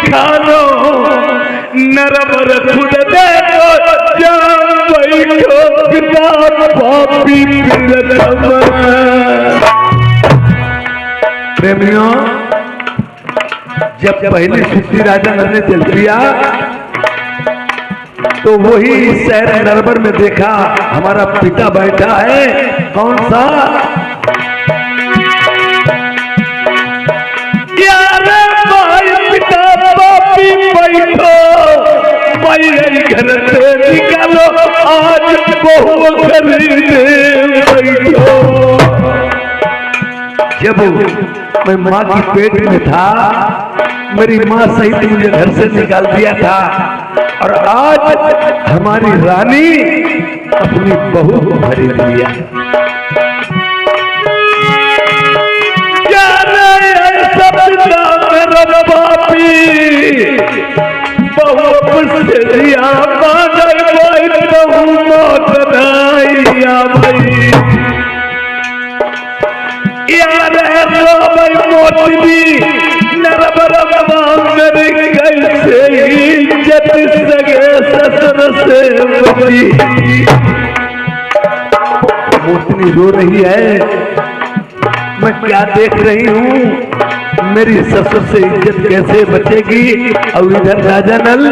खानो नरबर खुद देखो जान बैठो पिता पापी प्रियतम। प्रेमियों, जब पहली सुस्ती राजा नल ने जल पिया तो वही शहर नरबर में देखा हमारा पिता बैठा है। कौन सा? यार भाई पिता पापी बैठो, भाई घर से निकालो आज बहु खरीदे बैठो। जब मैं माँ की पेट में था मेरी माँ सहित मुझे घर से निकाल दिया था और आज हमारी रानी अपनी बहू को खरीद लिया। मेरा पापी बहू से दिया बहू मौत भाई यार मोती नरबर कैसे इज्जत सगे ससुर से बची। मोतनी रो रही है, मैं क्या देख रही हूँ, मेरी ससुर से इज्जत कैसे बचेगी। और इधर राजा नल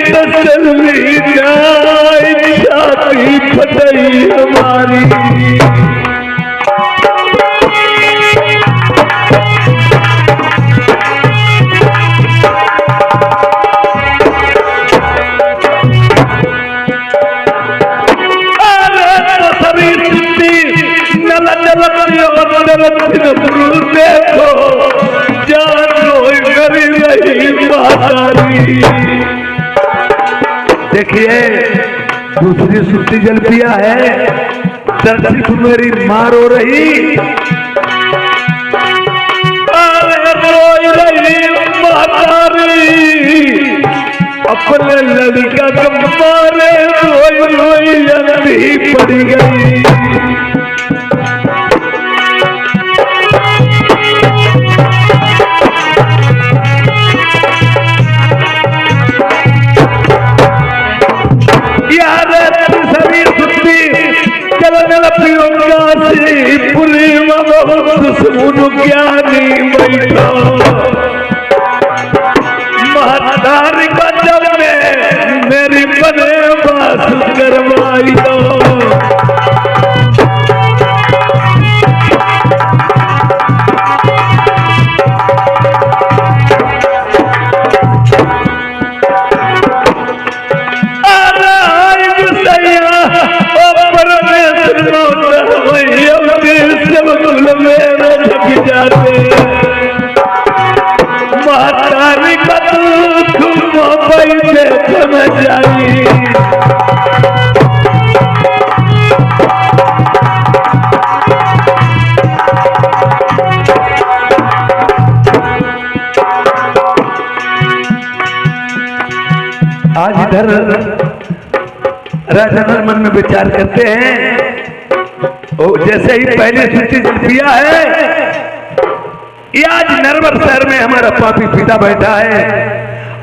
तसल्ली जाए छाती फटई हमारी। देखो जान करी रही मातारी। देखिए दूसरी सुस्ती जल पिया है, दर्शित मेरी माँ रो रही, रोई रही मातारी अपने लड़का के मारे रोई रोई अंधी पड़ गई। ज्ञानी बैठो महतारी का जब में मेरी बने बास करवाई दो। महतारी का आज इधर राजा नल मन में विचार करते हैं, जैसे ही पहले सुस्ती जल पिया है, ये आज नरवर शहर में हमारा पापी पिता बैठा है,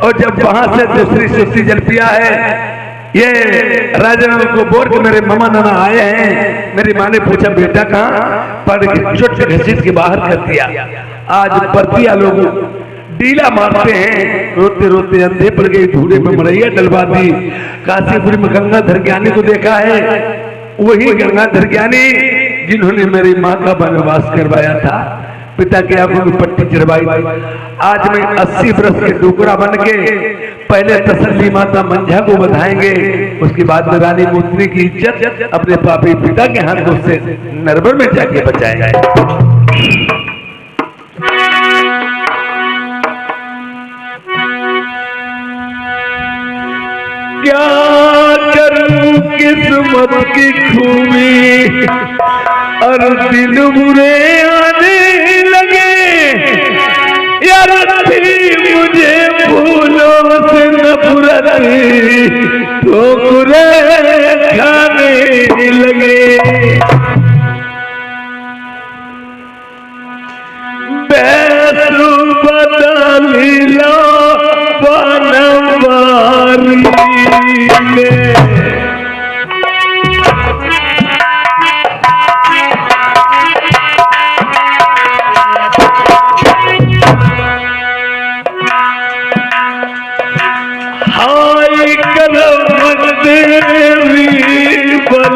और जब वहां से दूसरी सुस्ती जल पिया है, ये राजा नल को बोल के मेरे मामा नाना आए हैं। मेरी माँ ने पूछा बेटा कहाँ, पढ़ के चोट घसीट के बाहर कर दिया। आज बर्तिया लोग डीला मारते हैं, रोते रोते अंधे पड़ गई, धूड़े में मरैया डलवा दी। काशीपुर में गंगाधर ज्ञानी को देखा है, वही गंगाधर ज्ञानी जिन्होंने मेरी माँ का वनवास करवाया था, पिता के आंखों में पट्टी चढ़वाई। आज मैं 80 वर्ष के डुकरा बन के पहले तसल्ली माता मंझा को बधाएंगे, उसके बाद में रानी मोतनी की इज्जत अपने पापी पिता के हाथों से नरबर में जाके बचाएंगे। क्या करूं किस्मत की खूबी, और दिन बुरे आने लगे, यार थी मुझे फूलों से नफरत, ठोकरे खाने लगे।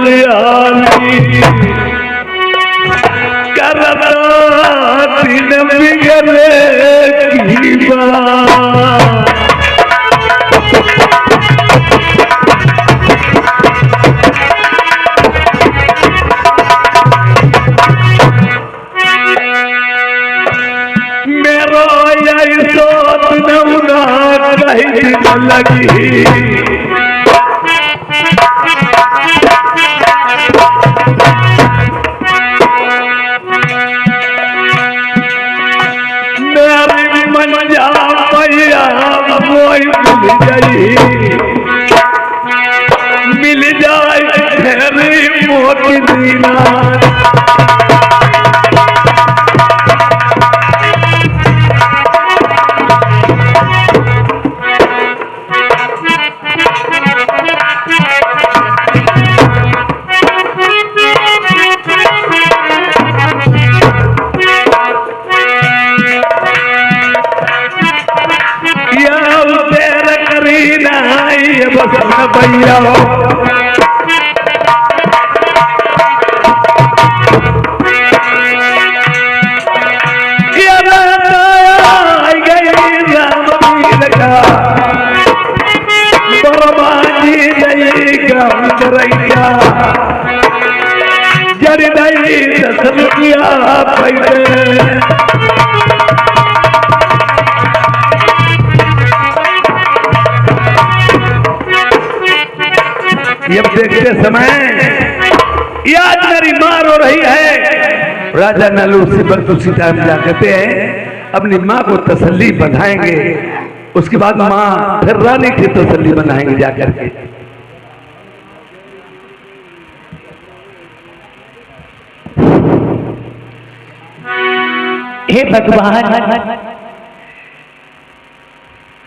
बलियारी करता दिन बिगड़े की बात। मेरो यही सोच नौना कहीं न लगी मिल जाए मेरी मोती दीना। भैया जड़ नहीं जब देखते समय याद मेरी माँ रो रही है। राजा नल उसी टाइम जा कहते हैं अपनी माँ को तसल्ली बंधाएंगे, उसके बाद माँ फिर रानी की तसल्ली बनाएंगे जाकर के। हे भगवान,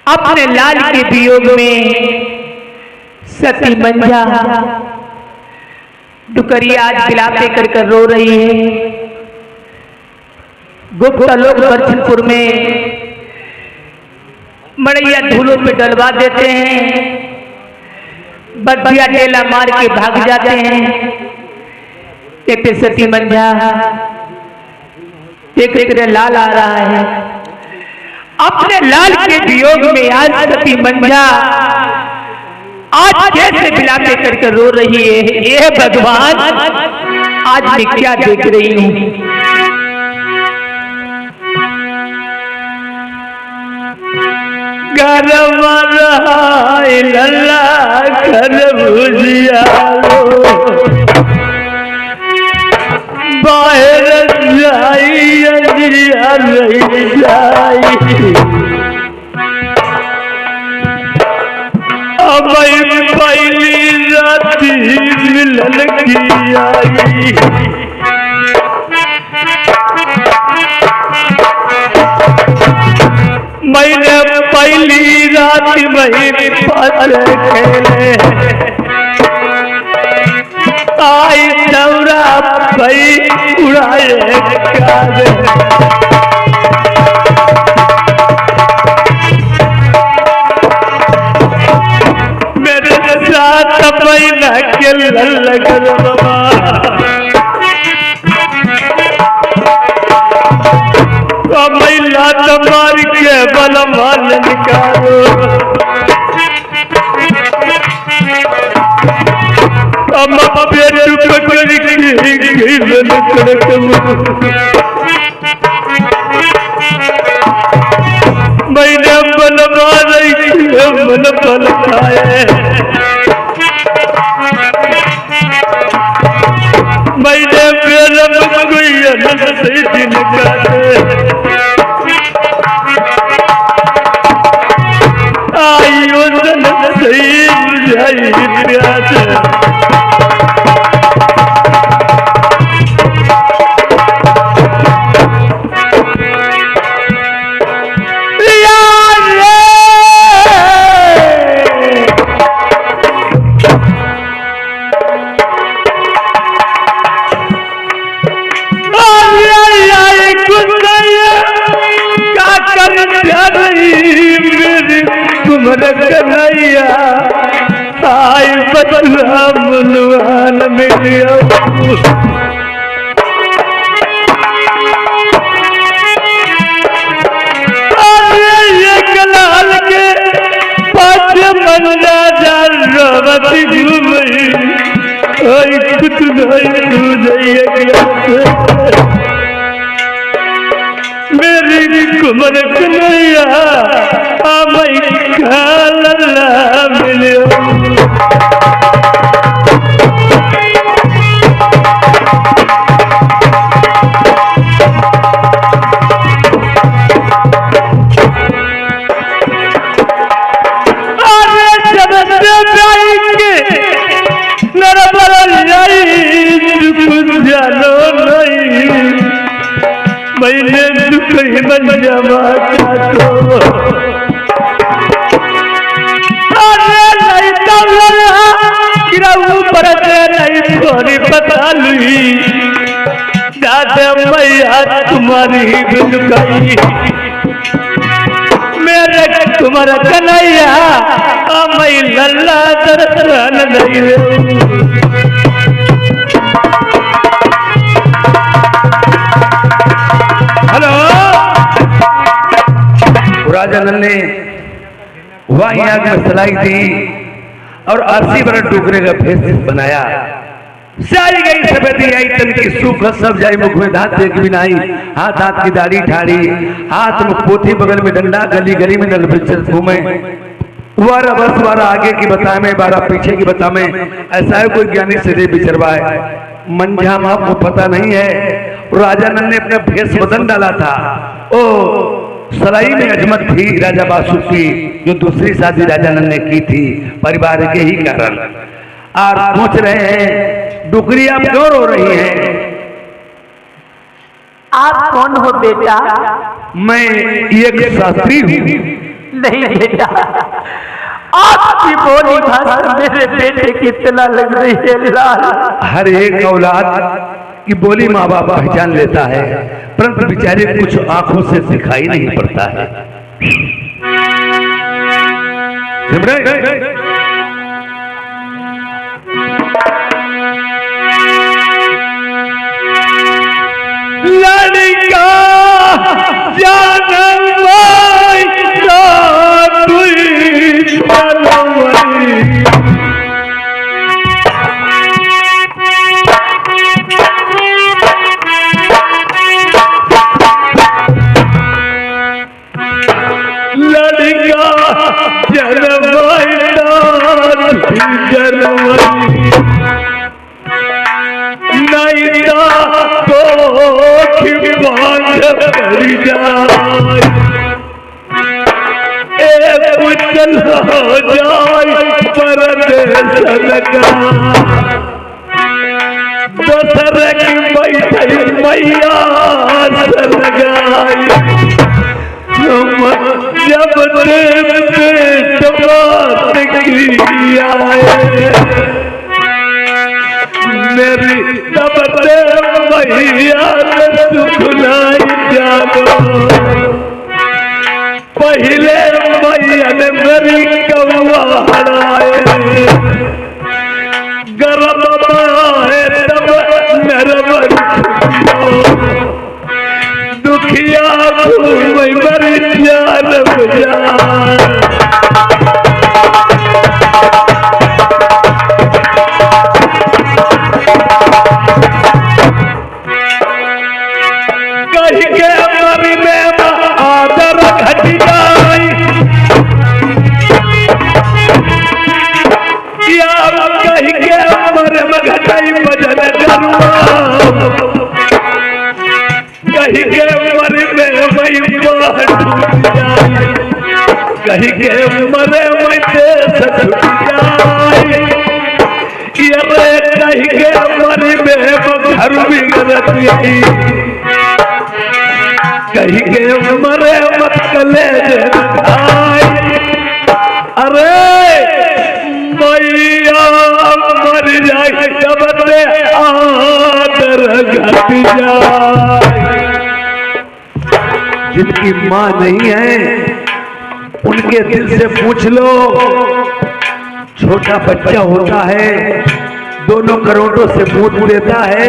अपने लाल के वियोग में सती मंजा डुकरिया आज बिलापे कर रो रही है। गुप्त लोग बर्छनपुर में मड़ैया धूलों पे डलवा देते हैं, बद्धिया टेला मार के भाग जाते हैं। कहते सती मंजा देख तेरे लाल आ रहा है। अपने लाल के वियोग में आज सती मंजा आज कैसे बिलापे कर रो रही है। ये भगवान आज मैं क्या देख रही हूँ। लल्ला कर बुझियालो बाहर जाई अंजिया नहीं जाई अब पहली राती मिलन की आई। मैंने पहली रात वही पाल खेले आई दौरा भाई उड़ाए मेरे साथ महीना के लग महिला मार के बल माल निकालो मैंने बल मार मन बल खाए मैंने मेरा कोई दिन काटे आइयो सही बुझाई प्यास कन्हैया आई बदला मुलवान मिलियो लाल के पाँच मंजा जान रवती घूमई कुछ नहीं मेरी कुमर कन्हैया मई खाला मिलियो मैंने दुख मंजमा नहीं थोड़ी पता लुई दादा मैया तुम्हारी गुलकाई मेरे तुम्हारा कन्हैया मैं लल्ला दर्शन नहीं राजा नल ने वही आग में सलाई दी और 80 बरस डूकरे का भेष बनाया। सारी गई सफेदी आई तन की सूख सब जाई मुख में दांत देख भी नहीं हाथ हाथ की दाढ़ी ठाड़ी हाथ में पोथी बगल में डंडा गली गली में नल बिचर घूमे वारा बस वारा आगे की बताए में बारह पीछे की बता में ऐसा है कोई ज्ञानी से बिचरवाए मंझाम आपको पता नहीं है। राजा नल ने अपना भेष बदल डाला था। ओ सराई में अजमत थी राजा बासु की जो दूसरी शादी राजा नल ने की थी परिवार के ही कारण। आप पूछ रहे हैं डुकरी आप क्यों रो रही हैं? आप कौन हो बेटा? मैं एक शास्त्री हूँ। नहीं बेटा आपकी बोली भाषा मेरे बेटे की इतना लग रही है लाल। हर एक औलाद की बोली माँ बाप पहचान लेता है परंतु बेचारे कुछ आंखों से दिखाई नहीं पड़ता है। लड़का मैया जब मेरी तब मैया सुखलाई जानो पहले मैया ने मेरी कौआ हराए गरम आए तब नरम दुखिया मैं मरी जान कहीं के मरे मैं कहीं के मरी में घर भी कहीं के मरे मत कले अरे मैया मर जाए जब आदर घट जाए। जिनकी मां नहीं है उनके दिल से पूछ लो छोटा बच्चा होता है, दोनों करोड़ों से दूध देता है,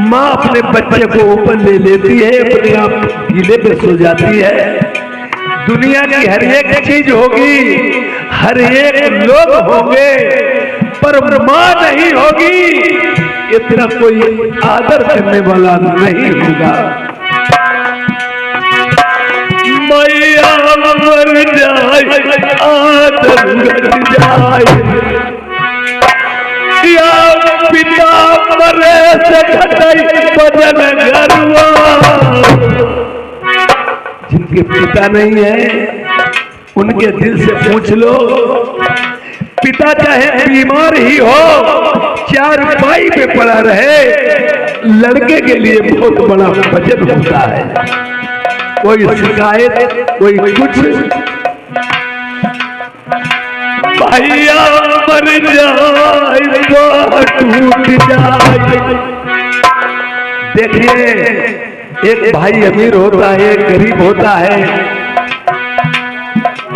माँ अपने बच्चे को ऊपर ले लेती है, अपने आप गीले पे सो जाती है। दुनिया की हर एक चीज होगी, हर एक लोग होंगे, पर माँ नहीं होगी। इतना कोई आदर करने वाला नहीं होगा। मैया मर जाए आदर घट जाए, या पिता मरे से घटाई बदन घरवा। जिनके पिता नहीं है उनके दिल से पूछ लो, पिता चाहे बीमार ही हो, चारपाई पे पड़ा रहे, लड़के के लिए बहुत बड़ा वजन होता है। कोई शिकायत, कोई कुछ, भैया मर जाए टूट जाए। देखिए, एक भाई अमीर होता है, एक गरीब होता है।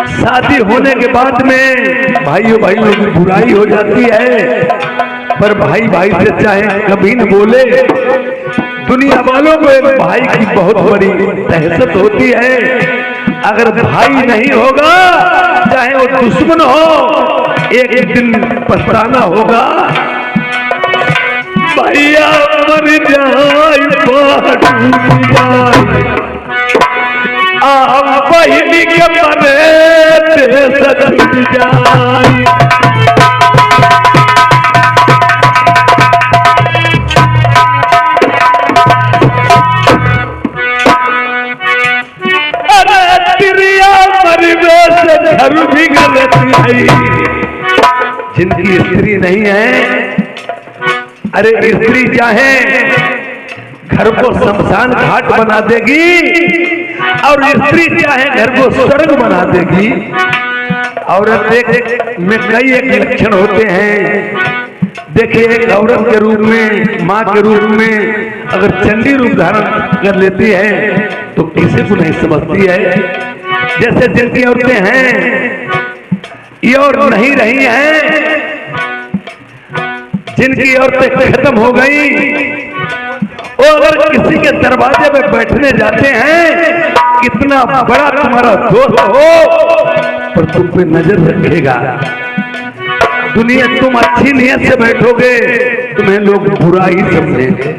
शादी होने के बाद में भाइयों भाइयों की बुराई हो जाती है, पर भाई भाई से चाहे कभी न बोले। दुनिया वालों को एक भाई की बहुत बड़ी दहशत होती है। अगर भाई नहीं होगा, चाहे वो दुश्मन हो, एक दिन पछताना होगा। भैया मर जाए टूट जाए, बहिनी के मरे देश छूट जाए। घर भी गलत नहीं, जिनकी स्त्री नहीं है, अरे स्त्री चाहे घर को शमशान घाट बना देगी, और स्त्री चाहे घर को स्वर्ग बना देगी। औरत में कई एक लक्षण होते हैं। देखिए, एक औरत के रूप में, माँ के रूप में अगर चंडी रूप धारण कर लेती है तो किसी को नहीं समझती है। जैसे जिनकी औरतें हैं ये और नहीं रही हैं, जिनकी औरतें खत्म हो गई, वो अगर किसी के दरवाजे पे बैठने जाते हैं, कितना बड़ा तुम्हारा दोस्त हो, पर तुम पे नजर रखेगा। दुनिया, तुम अच्छी नियत से बैठोगे, तुम्हें लोग बुरा ही समझेंगे।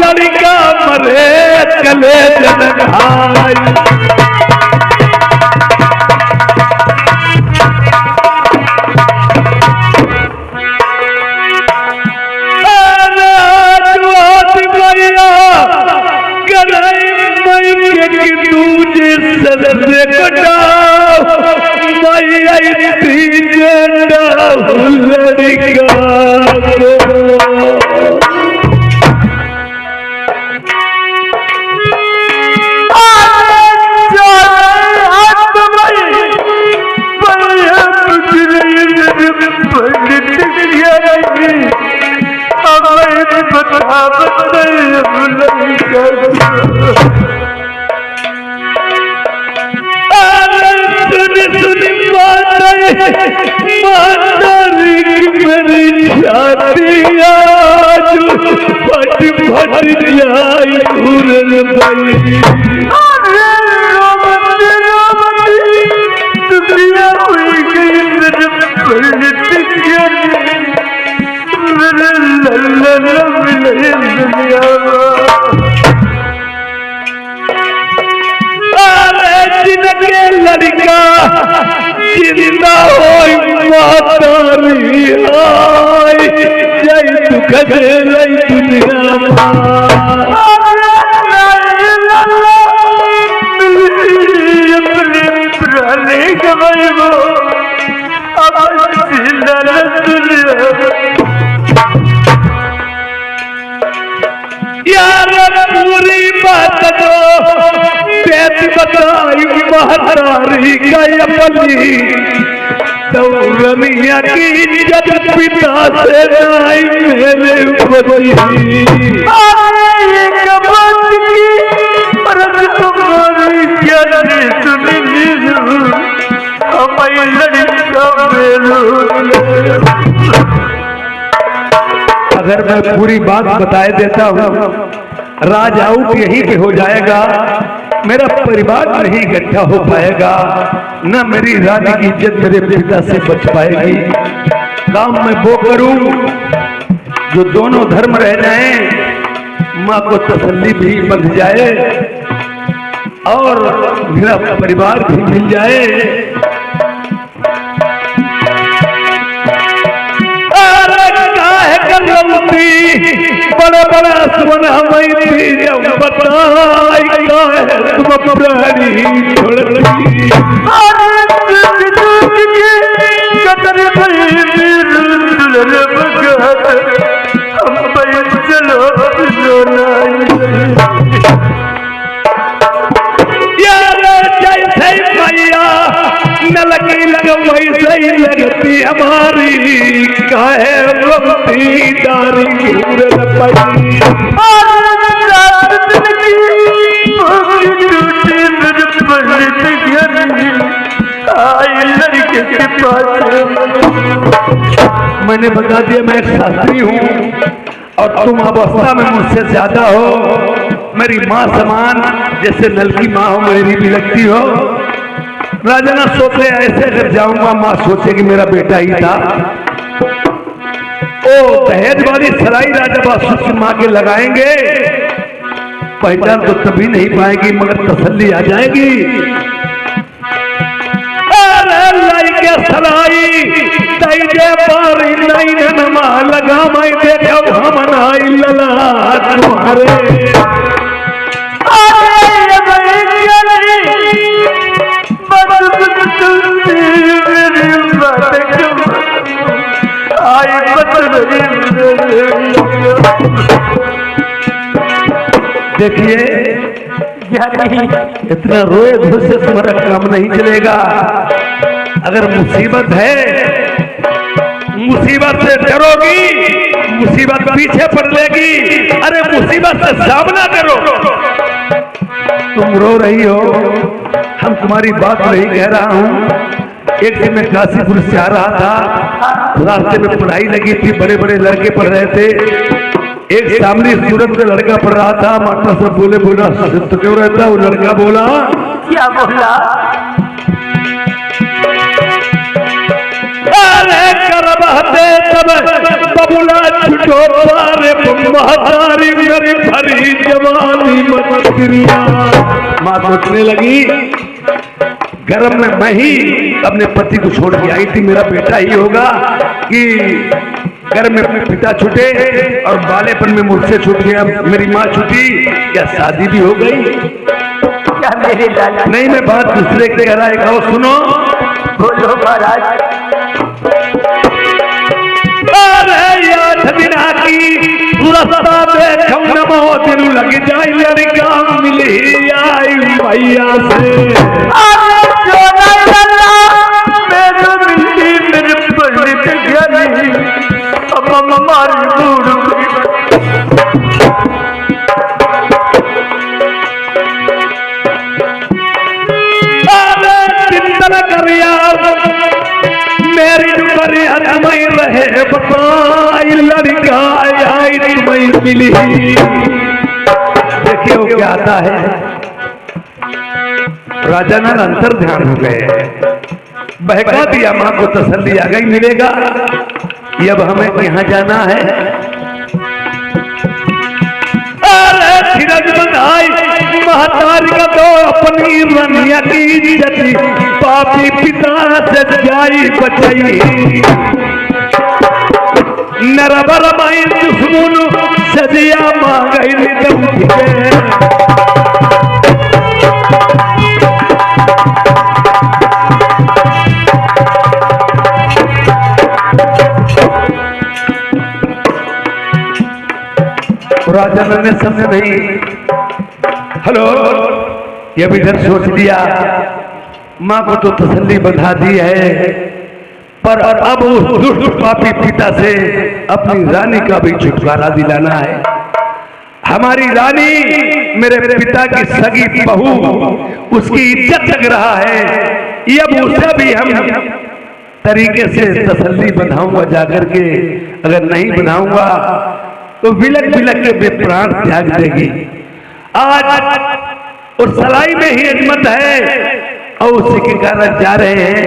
लड़का मरे कले जनक भाई, लड़का जिंदा हो मातारी आई, जय दुख दुनिया यार पूरी बात तो बताई महतारी गई दौरनिया की इज्जत पिता से नहीं मेरे बची। बताए देता हूँ, राज आउट यहीं पे हो जाएगा, मेरा परिवार नहीं इकट्ठा हो पाएगा, न मेरी रानी की इज्जत मेरे पिता से बच पाएगी। काम मैं वो करूं जो दोनों धर्म रह जाएं, माँ को तसल्ली भी बन जाए और मेरा परिवार भी मिल जाए। बड़ा बड़ा सुना मैं जब बताई तुम प्राणी छोड़ लगी न लगी लग वैसे ही लगती हमारी काहे रोती दारी मैंने बता दिया मैं एक शास्त्री हूँ और तुम अवस्था में मुझसे ज्यादा हो, मेरी माँ समान, जैसे नल की माँ हो मेरी भी लगती हो। राजा ना सोचे ऐसे कर जाऊंगा, माँ सोचे कि मेरा बेटा ही था। ओ दहेज वाली सराई राजा बासुर से माँ के लगाएंगे, पहचान तो तभी नहीं पाएगी मगर तसल्ली आ जाएगी। सराई पारी नहीं नमा लगा मैं देखो हम लला तुम्हारे देखिए इतना रोए धुर से तुम्हारा काम नहीं चलेगा। अगर मुसीबत है, मुसीबत से डरोगी, मुसीबत पीछे पड़ लेगी, अरे मुसीबत से सामना करो। तुम रो रही हो, हम तुम्हारी बात नहीं कह रहा हूँ। एक दिन मैं काशीपुर से आ रहा था, रास्ते में पढ़ाई लगी थी, बड़े बड़े लड़के पढ़ रहे थे। एक सामने सूरत का लड़का पढ़ रहा था, माता सब बोले बोला तो क्यों रहता? वो लड़का बोला क्या बोला? बबुला छुटो रे महतारी मेरी भरी जवानी मत। माँ सोचने लगी गर्म में मैं ही अपने पति को छोड़ के आई थी, मेरा बेटा ही होगा कि घर में पिता छूटे और बालेपन में मुझसे छूट गया, मेरी माँ छूटी, क्या शादी भी हो गई? क्या मेरे दादा? नहीं, मैं बात दूसरे के कह रहा है, सुनो। बोलो महाराज। दिन लग जाए लड़का मिली आई मैया से, मेरे पंडित ज्ञानी अब हमारी चिंतन करिया मेरी दुपहरिया मैं रहे बताई लड़का आई तुम्हें मिली। देखिए वो क्या आता है, राजा ना अंतर ध्यान हो गए, बहका दिया माँ को, तसल्ली आ गई मिलेगा। अब हमें यहाँ जाना है। अरे धीरज बनाई महतारी का तो अपनी रनिया की इज्जत पापी पिता से जाई बचाई, नरबर माई दुश्मन सजिया मांगई राजा ने समझ नहीं। हेलो, ये भी इधर सोच दिया, माँ को तो तसल्ली बंधा दी है, पर अब उस दुष्ट पापी पिता से अपनी रानी का भी छुटकारा दिलाना है। हमारी रानी मेरे पिता की सगी बहू, उसकी इज्जत लग रहा है, अब उसे भी हम तरीके से तसल्ली बंधाऊंगा जाकर के। अगर नहीं बंधाऊंगा तो बिलक बिलक के प्राण त्याग देगी। आज उस सलाई में ही अजमत है और उसी के कारण जा रहे हैं।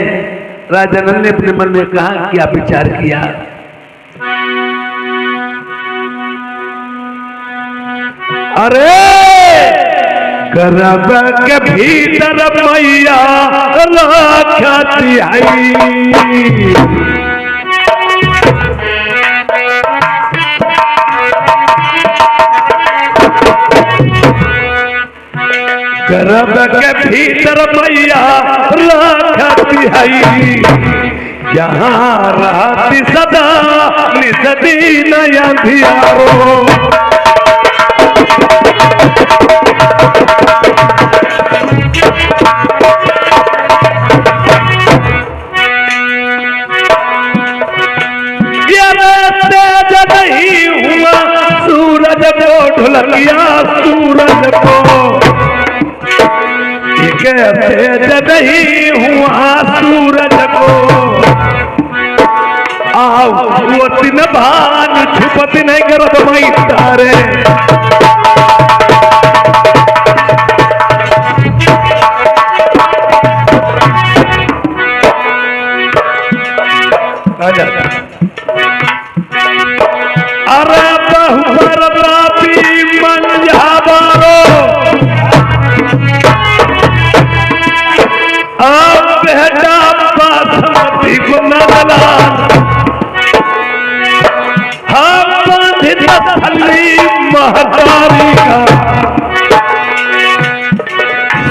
राजा नल ने अपने मन में कहा, क्या विचार किया? अरे गर्भ के भीतर मैया राखती आई, गर्भ के भीतर मैया राखती है, यहाँ रहती सदा निसदी नया धियारो। नहीं हुआ सूरज को ढुलकिया सूरज को, तेज नहीं हुआ सूरज को, आओ वो दिन भान छुपत नहीं करत मई तारे। अरे बहुबर तापी मंझाबारो, अब बेटा बासमती को नगला, हम बांधित थली महतारी का,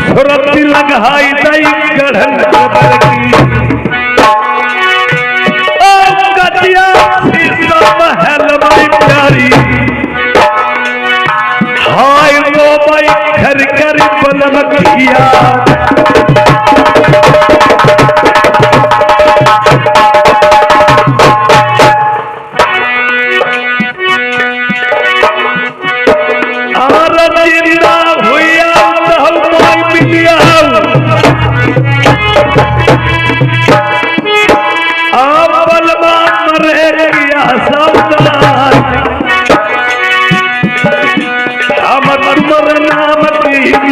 सुरती लगाई दई गढ़न गोबर की, गतिया शीशा महल में प्यारी, हाय रो भाई घर कर बलम किया।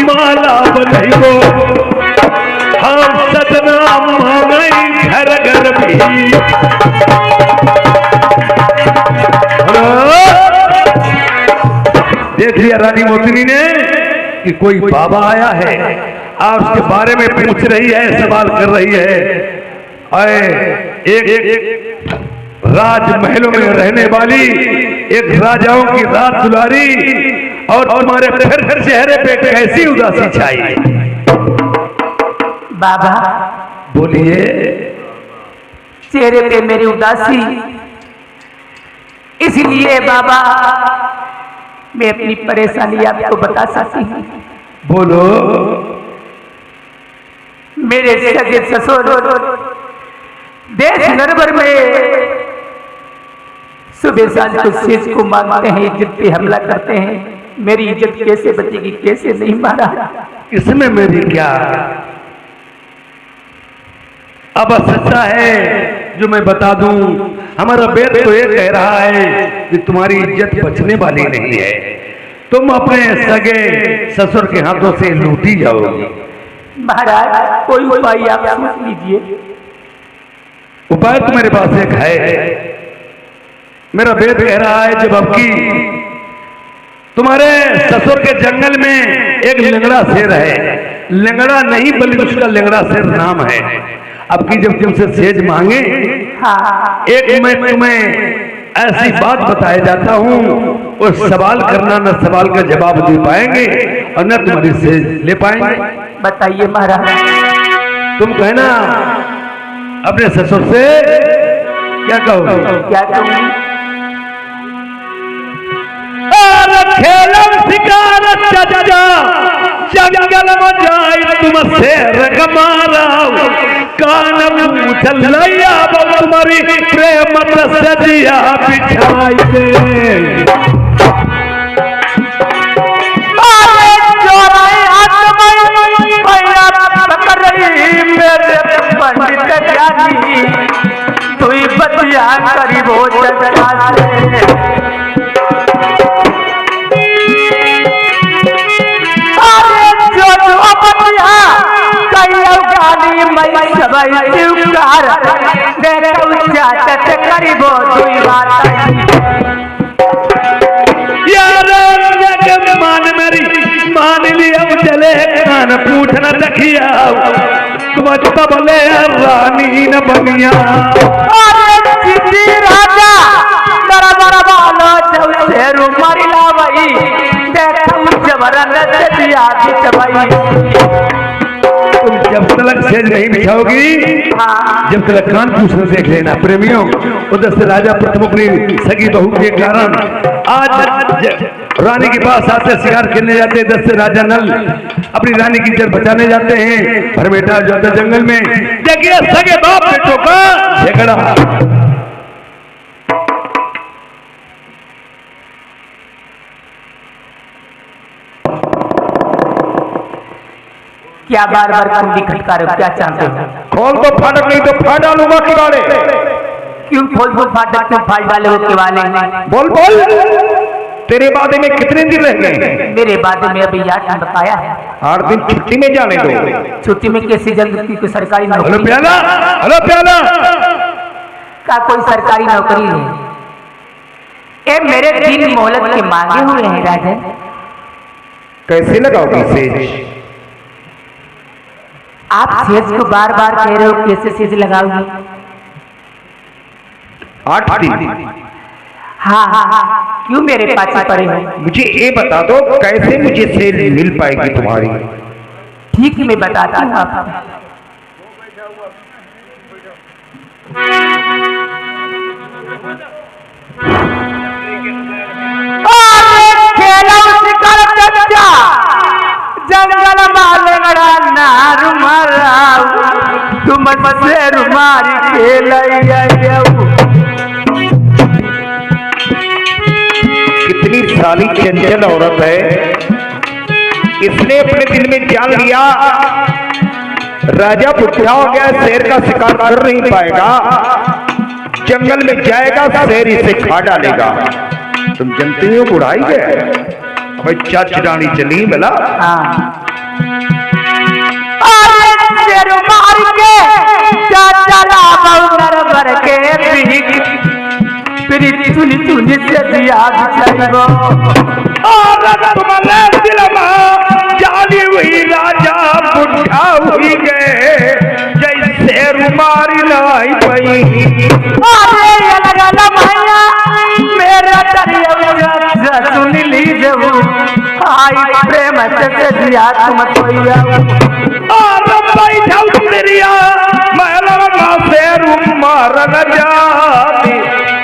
माला बनो हम सदना मांगई घर घर भी, देख लिया रानी मोतिनी ने कि कोई बाबा आया है और उसके बारे में पूछ रही है, सवाल कर रही है। एक राजमहलों में रहने वाली एक राजाओं की रात दुलारी और तुम्हारे फिर चेहरे पे कैसी उदासी छाई? बाबा बोलिए। चेहरे पे मेरी उदासी इसलिए बाबा मैं अपनी परेशानी आपको बता सकती हूँ। बोलो। मेरे सगे ससुर देश नरवर में सुबह साल को शेष को मांगते हैं, इज्जत पे हमला करते हैं। मेरी इज्जत कैसे बचेगी, कैसे नहीं मारा? इसमें मेरी क्या? अब सच्चा है जो मैं बता दूं, हमारा वेद तो ये कह रहा है कि तुम्हारी इज्जत बचने वाली नहीं है, तुम अपने सगे ससुर के हाथों से लूटी जाओगी। महाराज कोई उपाय आप सोच लीजिए। उपाय तो मेरे पास एक है। मेरा वेद कह रहा है जब अब की तुम्हारे ससुर के जंगल में एक लंगड़ा शेर है, लंगड़ा नहीं बल्कि उसका लंगड़ा शेर नाम है। अब की जब तुमसे सेज मांगे, एक मैं तुम्हें ऐसी बात बताया जाता हूँ, उस सवाल करना न सवाल का जवाब दे पाएंगे और न तुम्हारी सेज ले पाएंगे। बताइए महाराज। तुम कहना अपने ससुर से क्या कहोगे? क्या कहूँगी? खेलम शिकार चचा जंगल में जाए तुम शेर कमारा, कान चलैया तुम्हारी प्रेम सजिया बिछाई दे। तू बतिया करीब हो भाई शिवकार देखो चाचत करीबो दुई बात यार जग मान मेरी मान लिया चले कान पूछना तकिया तुम बोले रानी न बनिया अरे सिद्धि राजा दरा दरा बालो शेरू मरिला भाई देखो जबरदस्त दिया भाई तुम जब तक सेज नहीं बिछाओगी जब तक कान पूछना देख लेना प्रेमियों। उधर से राजा प्रथमुख सगी बहू के कारण आज रानी के पास आते शिकार खेलने जाते हैं। 10 से राजा नल अपनी रानी की इज्जत बचाने जाते हैं। भरमेटा जाता जंगल में देखिए सगे बाप बेटों का झगड़ा। क्या बार बार कुंडी खटका रहे हो? क्या चाहते हो? खोल तो फाटक नहीं तो फाड़ डालूंगा किवाड़े। क्यों खोल फाटक क्यों फाड़ डाले हो किवाड़े? बोल बोल तेरे बादे में कितने दिन रह गए? मेरे बादे में अभी 8 दिन बताया है। 8 दिन छुट्टी में जाने दो। छुट्टी में कैसी जल्दी कोई सरकारी नौकरी? हेलो प्याला का कोई सरकारी नौकरी है? ए मेरे 3 मोहलत के मांगे हुए हैं राजन। कैसे लगाओगी सेज? आप सेज को बार बार कह रहे हो कैसे सेज लगाओगी? 8 दिन। हाँ क्यों मेरे पास पड़े हो? मुझे ये बता दो कैसे मुझे सेज मिल पाएगी तुम्हारी? ठीक है मैं बताता हूँ आपको। जंगल माले नारू माराऊ तुम से रुमारी कितनी साली चंचल औरत है। इसने अपने दिल में जान लिया राजा बुढ़ा हो गया, शेर का शिकार कर नहीं पाएगा, जंगल में जाएगा शेर इसे खा डालेगा। तुम जानते हो बुढ़ाई है भाई चाचरानी चली मिला। शेर मार के चाचा भर के फिर चुनी चुनी से दिया बिछाइबो। और तुम्हारे दिल में जानी हुई राजा बुढ़ा हुई गए जैसे रुमारी लाई पई। अरे लगा भैया मेरा दरिया सुन लीजिए आई प्रेम से दिया तुम कोइया। और बैठा तेरिया महला से रुमार न जाती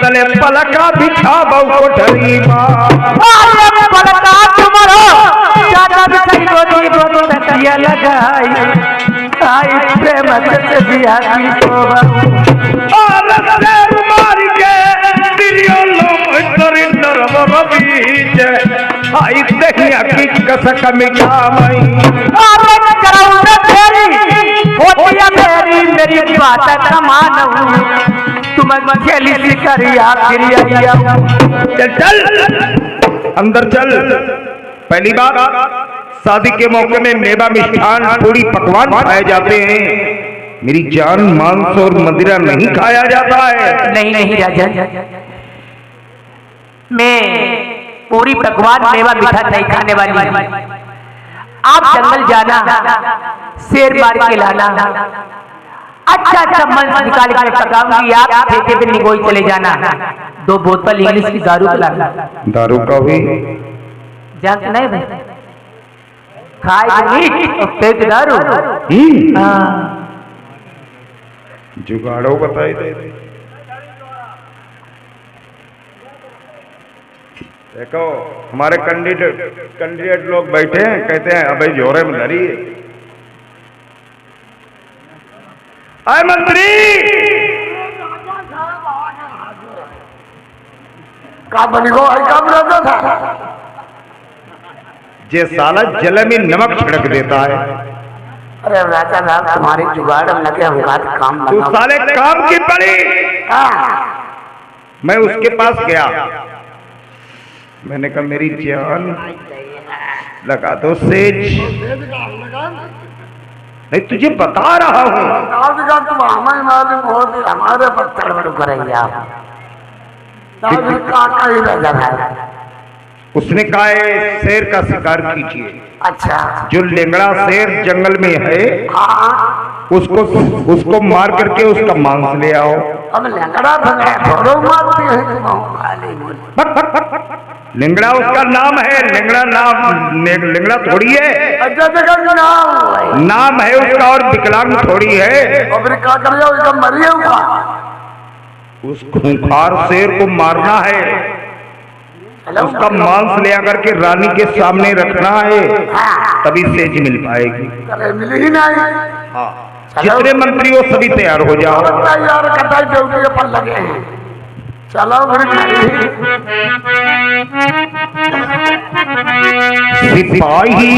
तले पलका बिछा बहु कोठरी मां। अरे पलका तुम्हारा ज्यादा बिछाइबो दीबो तकिया लगाई आई प्रेम से दिया की शोभा। और से रुमार के तिरियो लो इंटर बीच आई दहिया की कसक मिठाई। अरे कराऊ न तेरी होतिया मेरी बात समान तुम खेली सी करिया फिरिया। चल अंदर चल। पहली बात शादी के मौके में मेवा मिष्ठान पूरी पकवान खाए जाते हैं। मेरी जान मांस और मदिरा नहीं खाया जाता है। नहीं राजन मैं पूरी पकवान मेवा मीठा नहीं खाने वाली। आप जंगल जाना शेर मार के लाना अच्छा मांस निकाल के पकाऊंगी। आप ठेके पे निगोई चले जाना 2 बोतल इंग्लिश की दारू पिलाना। दारू का भी जानते नहीं भाई खाए मीट और पेट दारू। जुगाड़ो बताई दे। देखो हमारे कैंडिडेट लोग बैठे हैं कहते हैं अबे जोरे में धरी है। आए मंत्री का बनी को कब रहता था? जे साला जल में नमक छिड़क देता है। अरे राजा साहब तुम्हारी जुगाड़ हम लगे हम काम तू साले काम की पड़ी। मैं उसके पास गया मैंने कहा मेरी जान लगा दो सेज। नहीं तुझे बता रहा हूँ। का तुम हमें मालूम हो कि हमारे पर तड़बड़ करेंगे आप। का ही रह है। उसने कहा है शेर का शिकार कीजिए। अच्छा। जो लेंगड़ा शेर जंगल में है हाँ। उसको मार करके उसका मांस ले आओ। अब लेंगड़ा थोड़ा मारती है तुम। लिंगड़ा उसका नाम है। लिंगड़ा थोड़ी है। अच्छा नाम है उसका और विकलांग थोड़ी है। और क्या कर जाओ मरिए उस खूंखार शेर को मारना है। उसका मांस ले आकर के रानी के सामने रखना है। तभी सेज मिल पाएगी। मिल ही नहीं। हाँ। जितने मंत्री हो सभी तैयार हो जाओ। यार कटाई ड्यूटी के पर लगे हैं। चलो सिपाही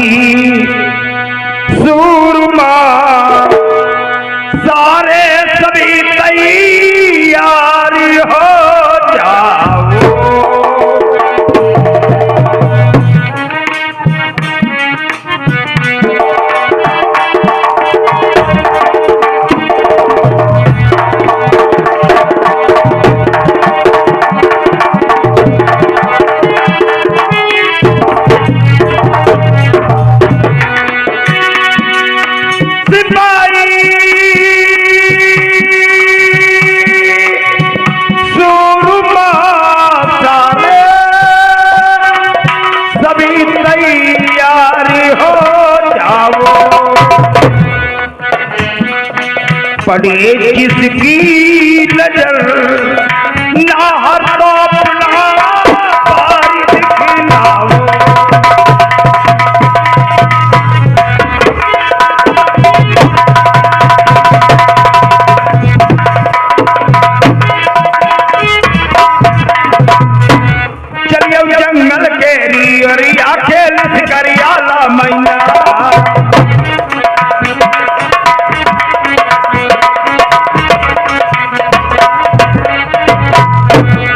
सूरमा सारे सभी तैयार हो जाओ। पड़े किसकी नजर ना हर तो अपना पारी दिखलाओ। चलिए जंगल के रिया खेल करियाला मैना।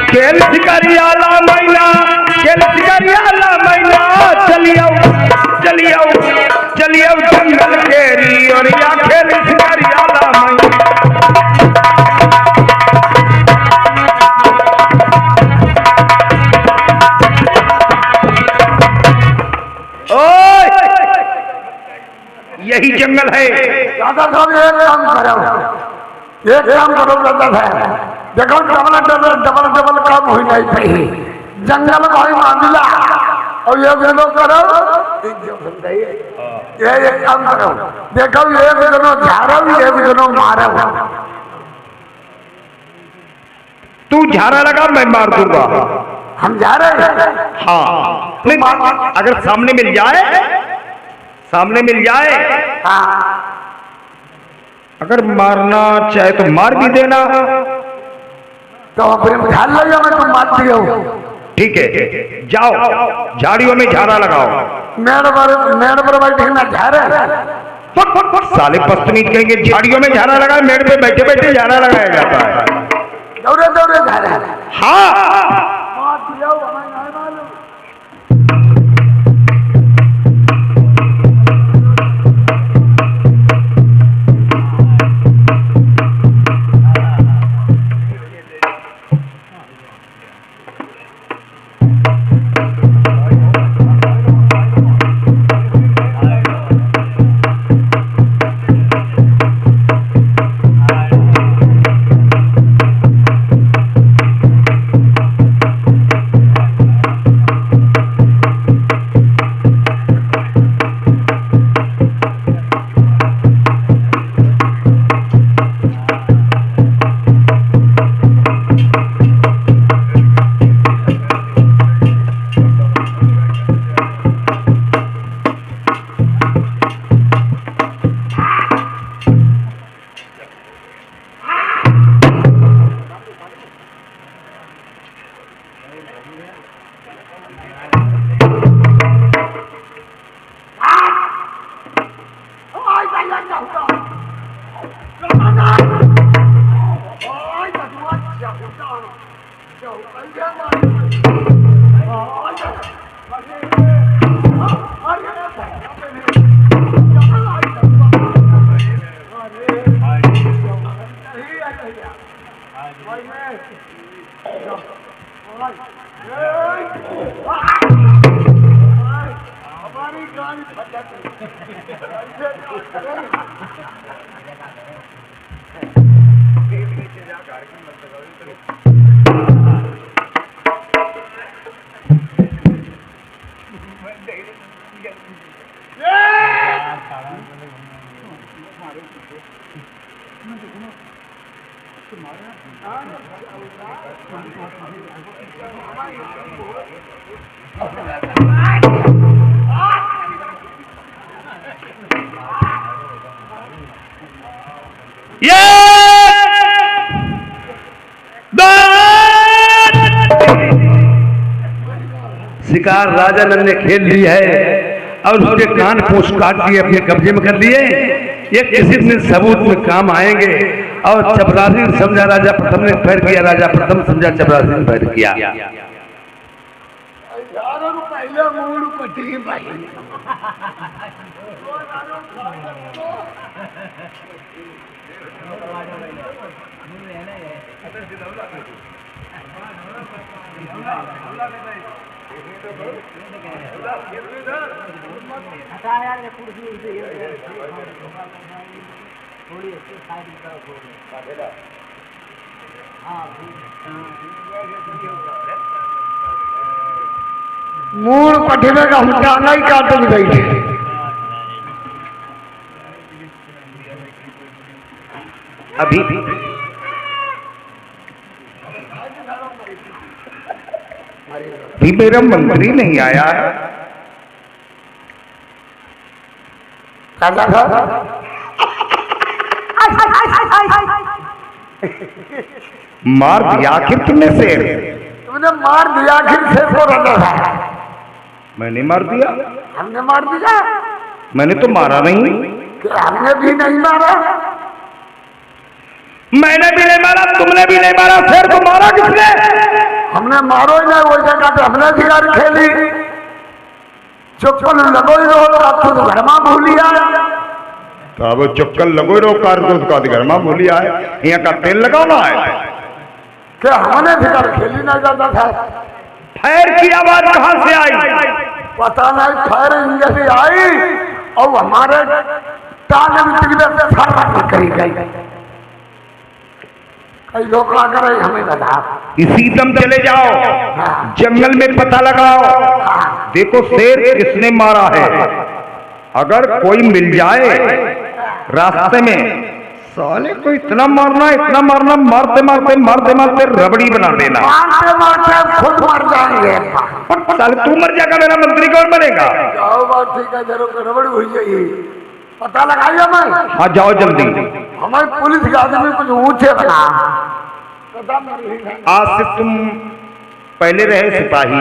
खेल शिकारियाला मैना चलिए जंगल केरी और या खेल शिकारियाला मैना। ओए यही जंगल है। दादा साहब एक काम करो दादा साहब। देखो डबल काम हो नहीं पाई। जंगल भाई मामला और ये दोनों करो। ये एक काम करो। देखो ये दोनों झाड़ो ये दोनों मारो। तू झाड़ा लगा मैं मार दूंगा। हम जा रहे हैं। हाँ नहीं, अगर सामने मिल जाए हाँ। अगर मारना चाहे तो मार भी देना। तो अपने झाड़ लगा मैं तुम मार दियो। ठीक है जाओ झाड़ियों में झाड़ा लगाओ। मेड़ पर बैठे ना झाड़े। साले पस्तनीत कहेंगे झाड़ियों में झाड़ा लगा। मेड़ पे बैठे बैठे झाड़ा लगाया जाता है। दौड़े झाड़े। हाँ ये शिकार राजा नंद ने खेल ली है और उसके कान पूछ काट दिए, अपने कब्जे में कर लिए। ये किसी दिन सबूत में काम आएंगे। और चपरासी ने समझा राजा प्रथम ने फैर किया, राजा प्रथम समझा चपरासी ने फैर किया। पहले मूड कटी भाई मूड कटने का हम टांगा ही काटे नहीं बैठे। अभी मेरा मंत्री नहीं आया है। मार दिया आखिर तुमने शेर? तुमने मार दिया आखिर शेर को रखा है। मैंने मार दिया? हमने मार दिया? मैंने तो मारा नहीं। हमने भी नहीं मारा। मैंने भी नहीं मारा, तुमने भी नहीं मारा, शेर को मारा किसने? हमने मारो ही नहीं, वो जगह पे हमने शिकार खेली। चुप्पन लगो ही रहो, घर में भूलिया तो अब चुपकन लगो रो कार का घर में भूलिया है। यहाँ का तेल लगाना है क्या? हमने शिकार खेली नहीं जाता था। फैर की आवाज कहां से आई? पता नहीं, फैर इंजरी आई और हमारे ताने में करी गई। कई लोग आ कर हमें बता, इसी दम चले जाओ, जंगल में पता लगाओ, देखो शेर किसने मारा है। अगर कोई मिल जाए रास्ते में, साले को इतना मारना मारते मारते रबड़ी बना देना। मारते खुद मर जाएंगे। साले तू मर जाएगा, मेरा मंत्री कौन बनेगा? जाओ बात ठीक है, जरूर गड़बड़ हुई जाएगी। पता लगाइए मैं। हाँ जाओ जल्दी। हमारे पुलिस के आदमी कुछ ऊंचे बना। आज से तुम पहले रहे सिपाही।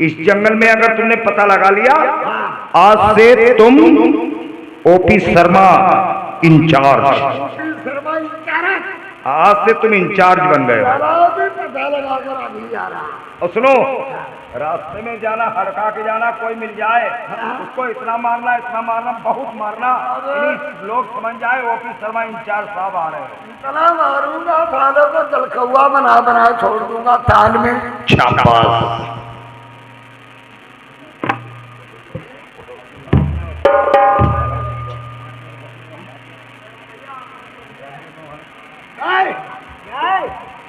इस जंगल में अगर तुमने पता लगा लिया, आज से तुम ओपी शर्मा इंचार्ज। आज से तुम इंचार्ज बन गए हो। और सुनो, रास्ते में जाना, हड़का के जाना, कोई मिल जाए उसको इतना मारना, बहुत मारना, लोग समझ जाए ओपी शर्मा इंचार्ज साहब आ रहे हैं। इतना मारूंगा थालों को जलकौआ बना छोड़ दूंगा थाल में। शाबाश।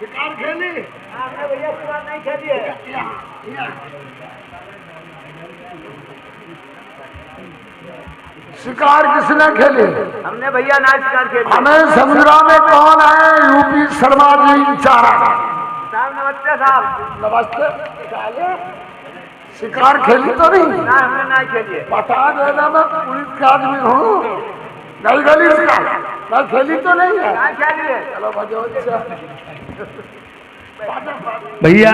शिकार खेली? भैया शिकार नहीं खेली है। शिकार किसने खेली? हमने भैया ना शिकार खेली। हमें समुद्रा में कौन है? यूपी शर्मा जी इंचार्ज साहब। नमस्ते साहब। नमस्ते। शिकार खेली तो नहीं? ना हमने ना खेली। बता देना, मैं पुलिस का आदमी हूँ। नहीं खेली शिकार? मैं खेली तो नहीं है। ना खेली है। चलो भैया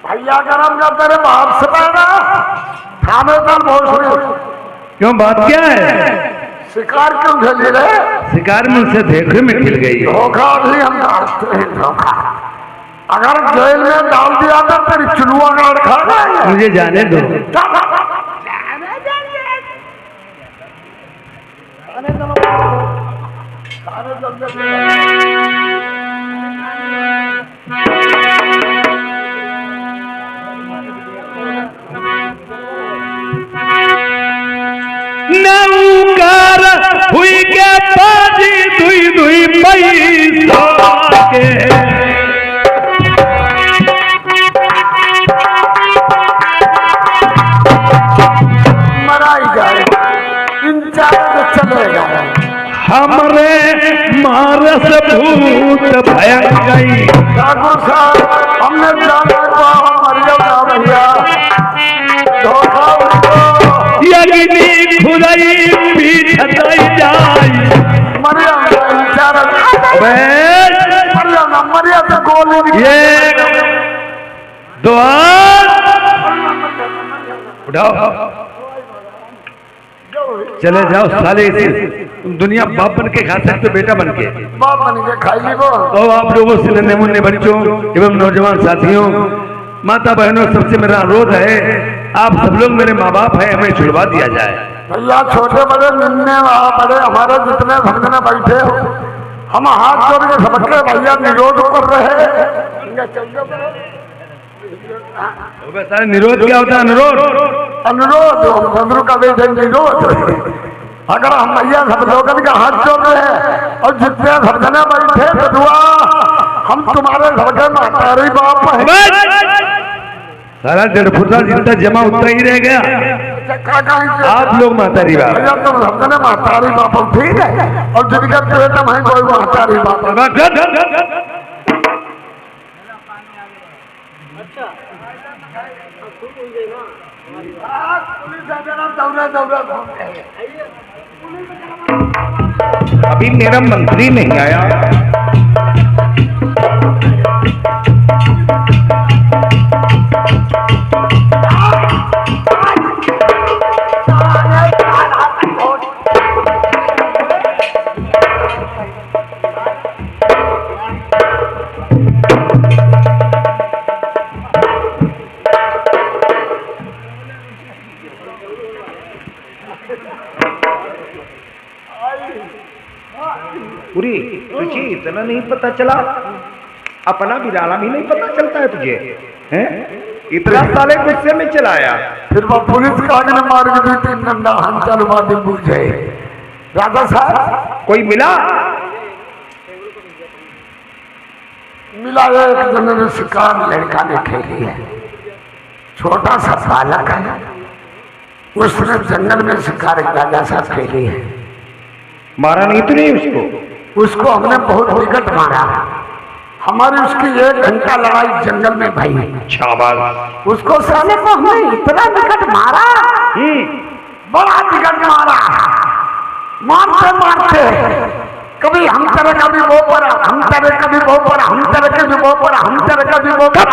भैया गरम का तेरे बाप से पैदा थाने का बहुत। क्यों, बात क्या है? शिकार क्यों खेली रे? शिकार में उसे देखने में खिल गई। धोखा भी हम डालते हैं, धोखा। अगर जेल में डाल दिया तो तेरी चुनुआ गाड़ खा गए। मुझे जाने दो। नौकर हुई के बाजी दुई दुई पैसा के मराई जाए इन चार चलेगा हमरे मारस भूत भयंग गई। ठाकुर साहब हमने जाना मरिया भैया धोखा यज्ञी खुदाई पीठ जाई मरिया मरिया से गोली ये द्वार उठाओ चले जाओ साले से तुम दुनिया बाप बन के खा सकते हो बेटा बन के बाप बन के खाई ली वो तो आप लोगों से नन्हे मुन्ने बच्चों एवं नौजवान साथियों माता बहनों सबसे मेरा अनुरोध है आप सब लोग मेरे माँ बाप हैं हमें छुड़वा दिया जाए। भैया छोटे बड़े निन्ने बड़े हमारे जितने भक्तने बैठे हो हम हाथ जोड़ के सबके भैया निरोध कर रहे सारे निरोध क्या होता है? अनुरोध अनुरोध चंद्र का बेटे निरोध अगर हम भैया सब लोगन का हाथ जोड़ रहे हैं और जितने भक्तने बैठे तो दुआ हम तुम्हारे सबके महतारी बाप हैं। सारा 1.5 फुटा जितना जमा उतना ही रह गया। आप लोग महतारी बाप भैया तुम सबने महतारी बाप ठीक है और जिनका पेट में कोई महतारी बाप अभी मेरा मंत्री नहीं आया। पूरी तुझे इतना नहीं पता चला? अपना बिराना भी नहीं पता चलता है तुझे? हैं? इतना साले गुस्से में चलाया फिर वो पुलिस का आगे मार के दी 3 डंडा हम चलवा दी बुझे। राजा साहब कोई मिला? मिला एक जन ने शिकार लड़का ने खेली है, छोटा सा बालक है, उसने जंगल में शिकार राजा साहब खेली है। मारा नहीं तो नहीं उसको हमने बहुत विकट मारा। हमारी उसकी 1 घंटा लड़ाई जंगल में भाई। शाबाश। उसको साले को हमने इतना विकट मारा, बड़ा विकट मारा, मारते मारते कभी हम तेरे कभी वो पड़ा, हम तेरे कभी वो पड़ा, हम तेरे कभी वो पड़ा, हम तेरे कभी वो पड़ा,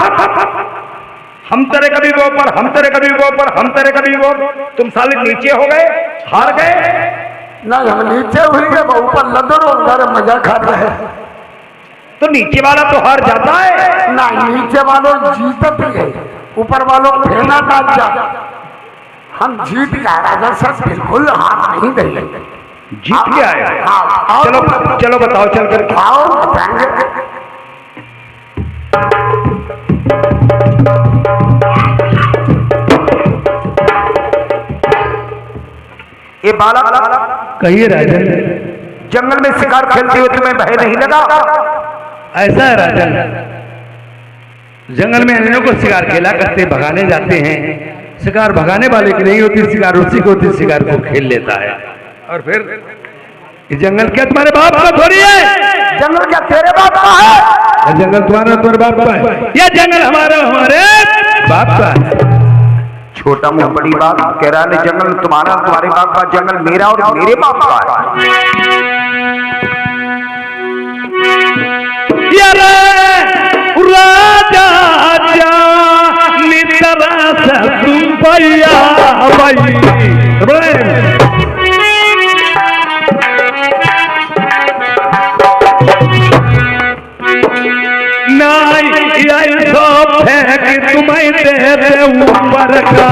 हम तेरे कभी वो पर, हम तेरे कभी वो पर, हम तेरे कभी वो। तुम साले नीचे हो गए, हार गए? नहीं हम नीचे हुई गए, ऊपर लदरो उधर मजा खा रहे। तो नीचे वाला तो हार जाता है। नहीं नीचे वालों जीतते है, ऊपर वालों फेना डाल जाता। हम जीत गए राजा सर, बिल्कुल हार नहीं देंगे। जीत गया है? चलो चलो बताओ, चल कर आओ बताएंगे। ये बालक कहिए राजन, जंगल में शिकार खेलते हुए तुम्हें भय नहीं लगा? ऐसा है राजन, जंगल में अन्यों को शिकार खेला करते भगाने जाते हैं। शिकार भगाने वाले की नहीं होती, शिकार उसी को होती, शिकार को खेल लेता है। और फिर ये जंगल क्या तुम्हारे बाप का थोड़ी है? जंगल क्या तेरे बाप का है? जंगल तुम्हारा तुम्हारे बाप का है? यह जंगल हमारा हमारे बाप का है। छोटा मुंह बड़ी बात कह रहा है। जंगल तुम्हारा, तुम्हारे बाप का, जंगल मेरा और मेरे बाप का है। राजा नितरा से तुम भैया नहीं तो फेंक तुम्हें तेरे ऊपर का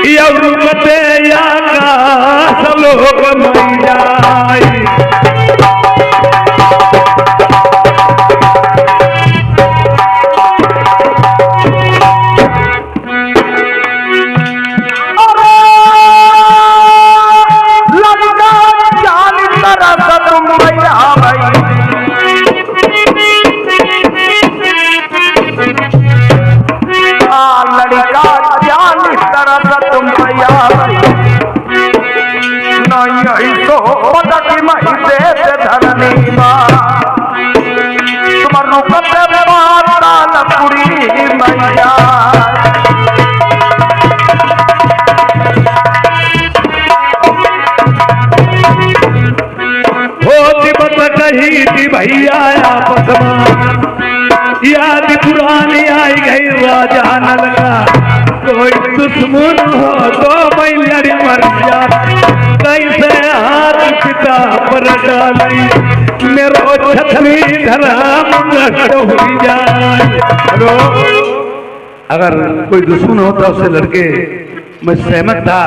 यौमते या का सलोक मैयाई। दे धरनी तुम रुकते पाताल पुरी मैया कही थी भैया आपस याद पुरानी आई गई राजा न लगा कोई दुश्मन हो तो मैं लड़ी मर जा कैसे हाथ पिता पर डाली मेरो छतरी धराम नष्ट हो जाए। अगर कोई दुश्मन होता उससे लड़के मैं सहमत था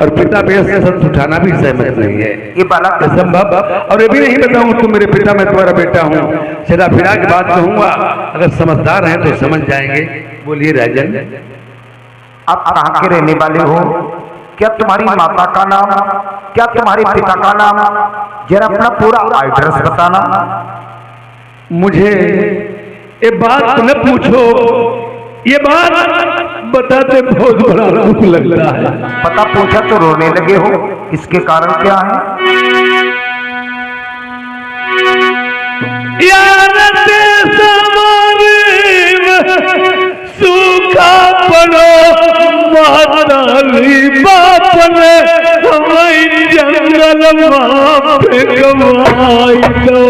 और पिता पे से सब उठाना भी सहमत नहीं है, ये बात संभव। और ये भी नहीं बताऊं तुम मेरे पिता मैं तुम्हारा बेटा हूँ, सीधा फिरा की बात कहूंगा, अगर समझदार हैं तो समझ जाएंगे। बोलिए राजन, आप कहाँ के रहने वाले हो? क्या तुम्हारी माता का नाम, क्या तुम्हारे पिता का नाम? जरा अपना पूरा एड्रेस बताना। मुझे ये बात न पूछो, ये बात बताते बहुत बड़ा दुख लगता है। पता पूछा तो रोने लगे हो, इसके कारण क्या है? सूखा पड़ो माताली बाप ने हमारी जंगल पे कमाई दो।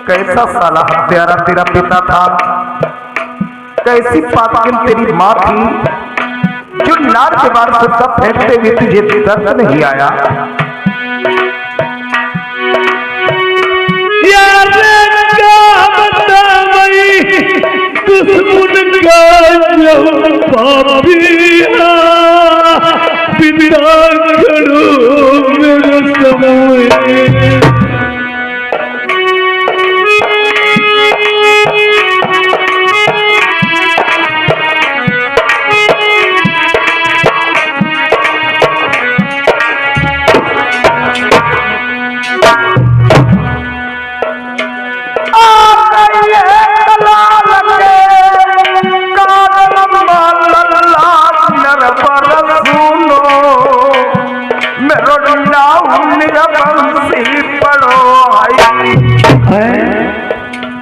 कैसा साला हत्यारा तेरा पिता था, कैसी पापकिन तेरी माँ थी जो नार के बार से सब फेंकते हुए तुझे दर्द नहीं आया? दुश्मन का पापिया पिता करो मेरे समय।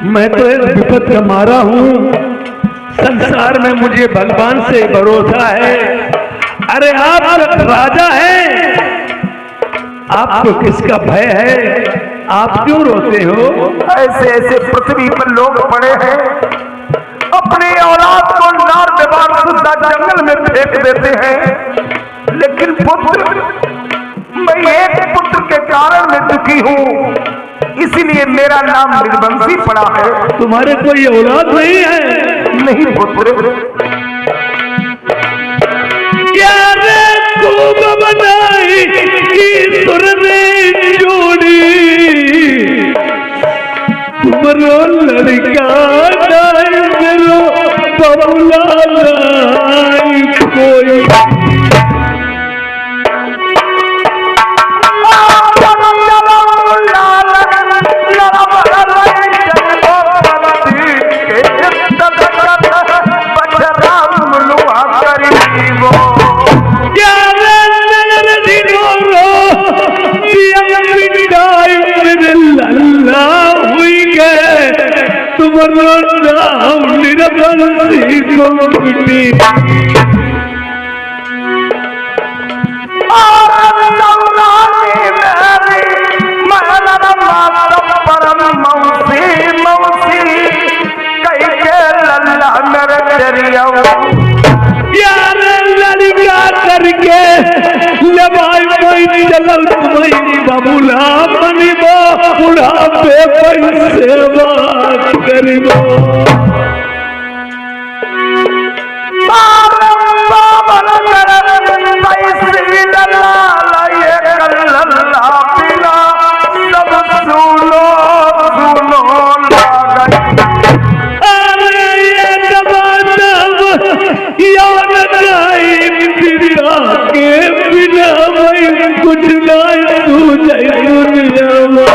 मैं तो एक विपद का मारा हूँ, संसार में मुझे भगवान से भरोसा है। अरे आप राजा हैं, आपको किसका भय है? आप क्यों रोते हो? ऐसे ऐसे पृथ्वी पर लोग पड़े हैं, अपने औलाद को नार दीवार सुद्धा जंगल में फेंक देते हैं, लेकिन पुत्र, मैं एक पुत्र के कारण में दुखी हूँ, इसीलिए मेरा नाम निर्वंशी पड़ा है। तुम्हारे कोई औलाद नहीं है? नहीं पुत्र। क्या रे खूब बनाई ईश्वर ने जोड़ी, तुमरो लड़का नहीं मेरो बबुला नहीं कोई। नाम निर्वंशी को मिली परम मौसी मौसी कई के लल्ला मेरे दरिया यार लड़का करके लबाई कोई चलल तुम्हें बबुला मनिबो बुढ़ापे कोई सेवा करिबो। कुछ नहीं सूझे दुनिया में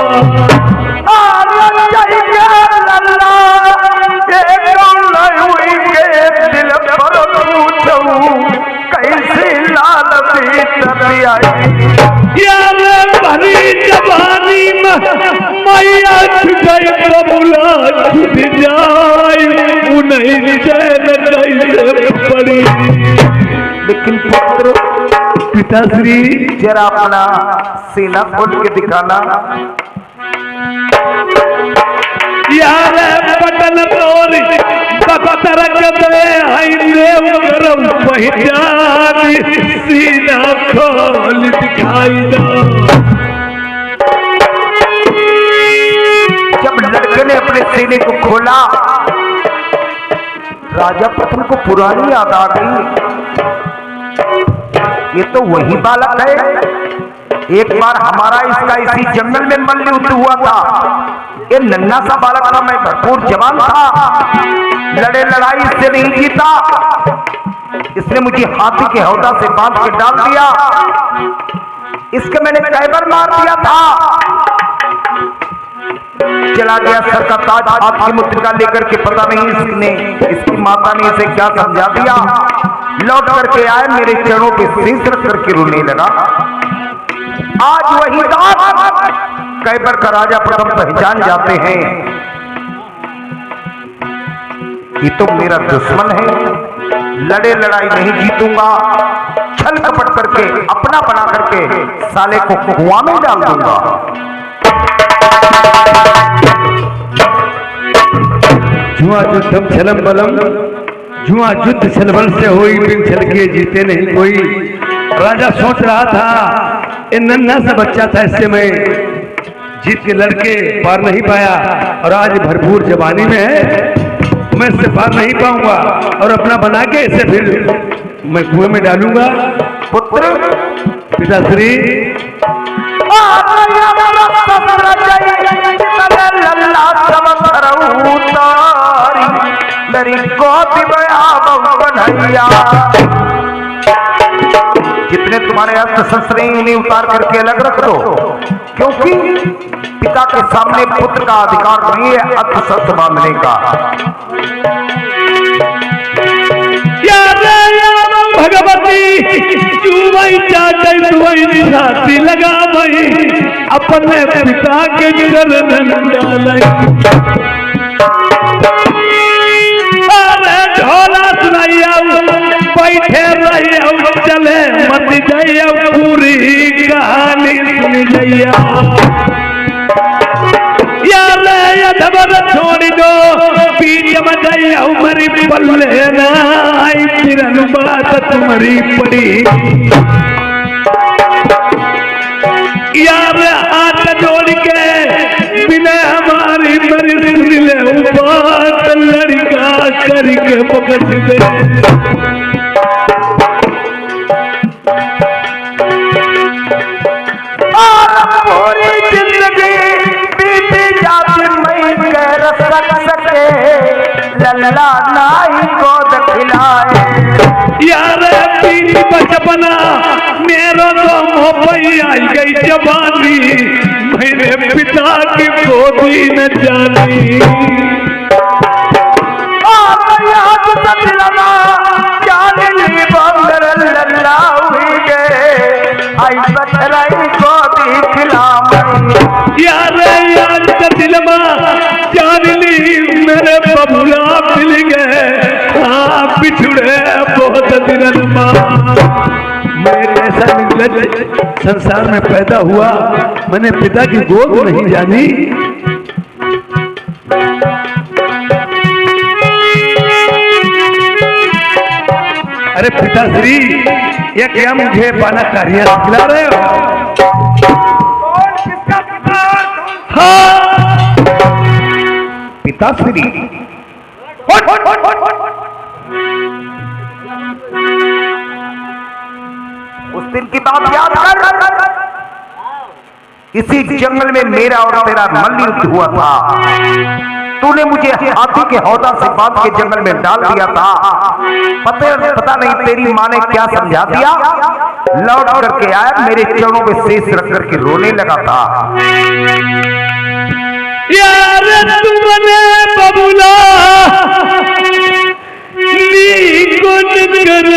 नहीं चैन कैसे पड़ी। लेकिन पुत्र पिताश्री जरा अपना सीना खोल के दिखाना। यार पटन तोरी बकतर कदे आई देव करम पहचान सीना खोल दिखाई दो। जब लड़के ने अपने सीने को खोला, राजा प्रथम को पुरानी याद आ गई। ये तो वही बालक है, एक बार हमारा इसका इसी जंगल में मल्लयुद्ध हुआ था। ये नन्हा सा बालक था, मैं भरपूर जवान था, लड़े लड़ाई इससे नहीं जीता। इसने मुझे हाथी के हौदा से बांध के डाल दिया, इसके मैंने कैबर मार दिया था। चला गया सर का ताज हाथ की मुद्रिका लेकर के, पता नहीं इसने इसकी माता ने इसे क्या समझा दिया। लौट करके आए, मेरे चरणों पे शीश रख करके रोने लगा। आज वही दास कैबर का राजा प्रथम पहचान जाते हैं, ये तो मेरा दुश्मन है, लड़े लड़ाई नहीं जीतूंगा, छल कपट करके अपना बना करके साले को कुआं में डाल दूंगा। जुआ युद्धम छलम बलम, जुआ युद्ध छलबल से हुई, बिन छल के जीते नहीं कोई। राजा सोच रहा था ये नन्हा सा बच्चा था, इससे मैं जीत के लड़के पार नहीं पाया, और आज भरपूर जवानी में है, मैं इससे पार नहीं पाऊंगा, और अपना बना के इसे फिर मैं कुएं में डालूंगा। पुत्र पिताश्री जितने तुम्हारे अस्त्र शस्त्र हैं उन्हें उतार करके अलग रख दो, क्योंकि पिता के सामने पुत्र का अधिकार नहीं है अस्त्र शस्त्र बांधने का। भगवती चूमई चाटे दुई छाती लगा मई, अपने पिता के चरण डालई। अरे ढोला सुनाइया बैठे रहिया, चले मत जाइया, पूरी कहानी सुन जइया। यार अधबर छोड़ दो, बीच में जाइया मरी पल्ले ना आई, फिर बात तुम्हारी पड़ी। यार हाथ जोड़ के बिना हमारी मरी सुन ले, बात लड़का करके पकड़ दे। पूरी जिंदगी बीती जाती मैं कर सके, लल्ला नाई गोद खिलाए। यार पीली बचपना मेरा तो मोहब्बई आई गई जवानी, मेरे पिता की गोदी न जानी। लल्ला हुई गए आई बचराई गोदी खिला। यार यार दिल में जान ली मेरे बबुला मिल गए, हाँ बिछुड़े बहुत दिन मेरे ऐसा निर्लज संसार में पैदा हुआ, मैंने पिता की गोद नहीं जानी। अरे पिताश्री ये क्या मुझे पाना कारियां खिला रहे हो? हाँ पिताश्री उस दिन की बात याद कर, इसी जंगल में मेरा और तेरा मल्लयुद्ध हुआ था। तूने मुझे हाथी के हौदा से बांध के जंगल में डाल दिया था। पता नहीं तेरी माँ ने क्या समझा दिया। लौट करके आया, मेरे चरणों पे शीश रख करके रोने लगा था। यार तुमने बबुला करो,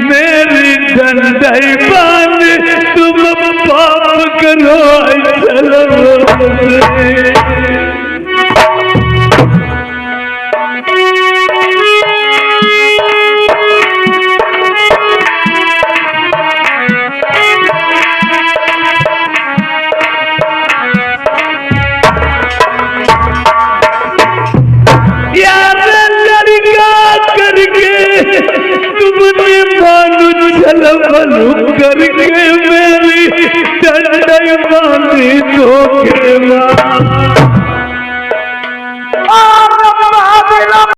मेरी डंडई बांध तुम पाप करो। करके मेरी डंडई बांधी तो